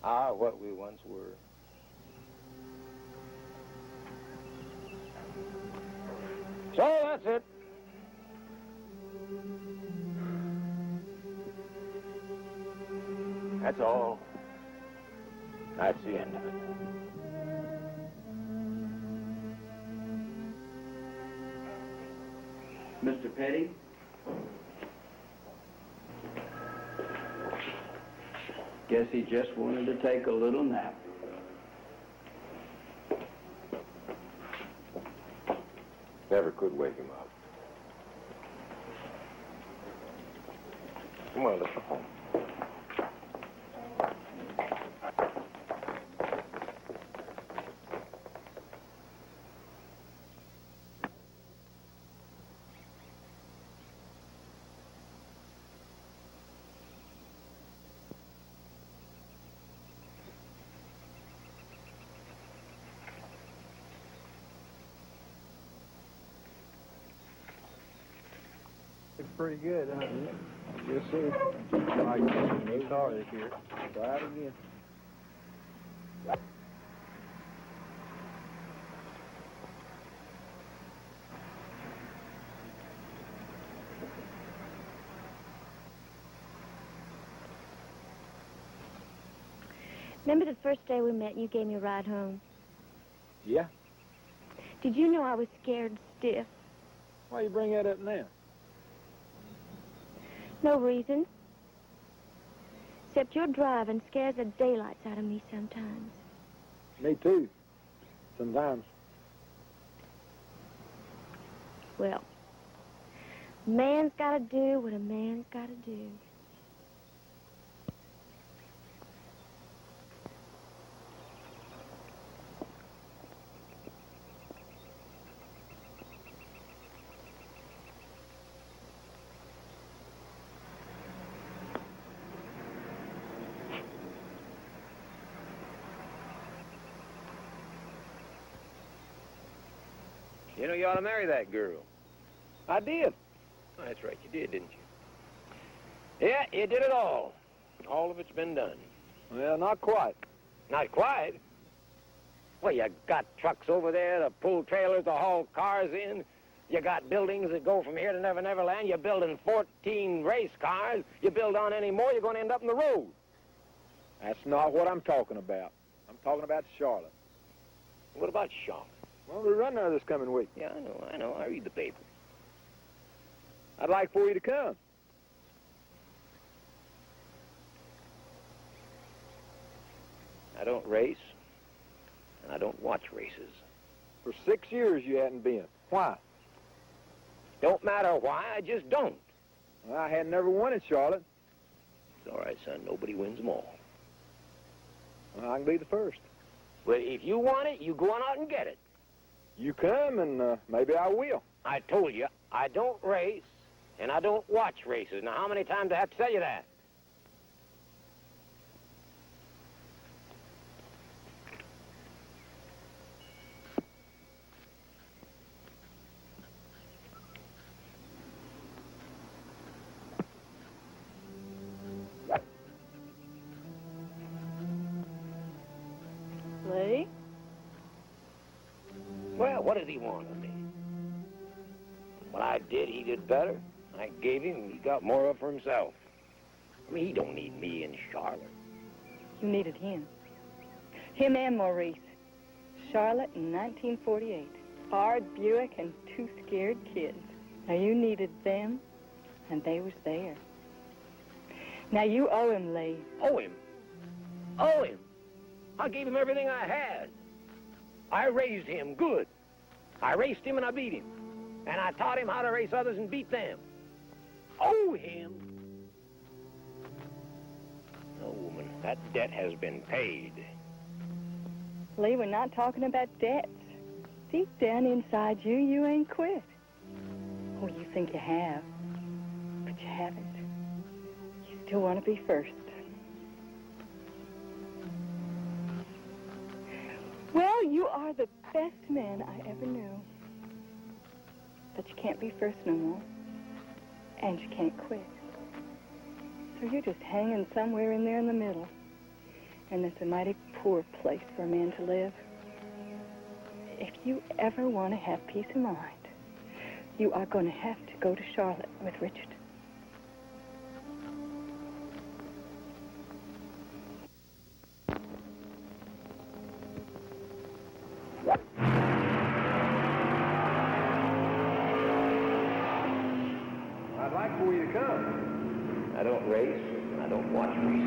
are what we once were. So that's it. That's all. That's the end of it. Mr. Petty? Guess he just wanted to take a little nap. Never could wake him up. Come on, let's go home. It's pretty good, huh? Yes, sir. All right, no car this year. Try it again. Remember the first day we met and you gave me a ride home? Yeah? Did you know I was scared stiff? Why you bring that up now? No reason. Except your driving scares the daylights out of me sometimes. Me too. Sometimes. Well, a man's got to do what a man's got to do. You know, you ought to marry that girl. I did. Oh, that's right, you did, didn't you? Yeah, you did it all. All of it's been done. Well, not quite. Not quite. Well, you got trucks over there to pull trailers to haul cars in. You got buildings that go from here to Never Never Land. You're building 14 race cars. You build on any more, you're going to end up in the road. That's not what I'm talking about. I'm talking about Charlotte. What about Charlotte? Well, we run there this coming week. Yeah, I know. I read the paper. I'd like for you to come. I don't race, and I don't watch races. For 6 years you hadn't been. Why? Don't matter why, I just don't. Well, I had never won in Charlotte. It's all right, son. Nobody wins them all. Well, I can be the first. Well, if you want it, you go on out and get it. You come, and maybe I will. I told you, I don't race, and I don't watch races. Now, how many times do I have to tell you that? Lee? Well, what does he want of me? What I did, he did better. I gave him, he got more of for himself. I mean, he don't need me in Charlotte. You needed him. Him and Maurice. Charlotte in 1948. Ford, Buick, and 2 scared kids. Now, you needed them, and they was there. Now, you owe him, Lee. Owe him? Owe him? I gave him everything I had. I raised him good. I raced him and I beat him. And I taught him how to race others and beat them. Owe him? No, woman, that debt has been paid. Lee, we're not talking about debts. Deep down inside you, you ain't quit. Oh, you think you have, but you haven't. You still want to be first. Well, you are the best man I ever knew. But you can't be first no more. And you can't quit. So you're just hanging somewhere in there in the middle. And that's a mighty poor place for a man to live. If you ever want to have peace of mind, you are going to have to go to Charlotte with Richard. I'd like for you to come. I don't race, and I don't watch races.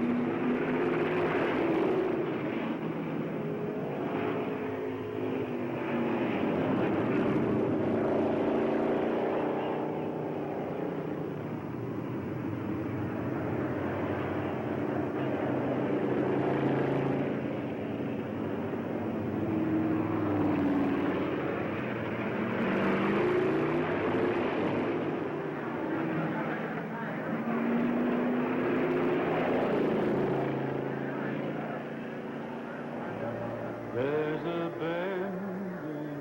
There's a bend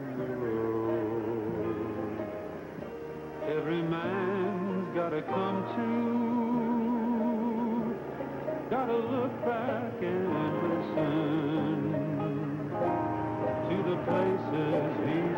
in the road. Every man's gotta come to. Gotta look back and listen to the places he's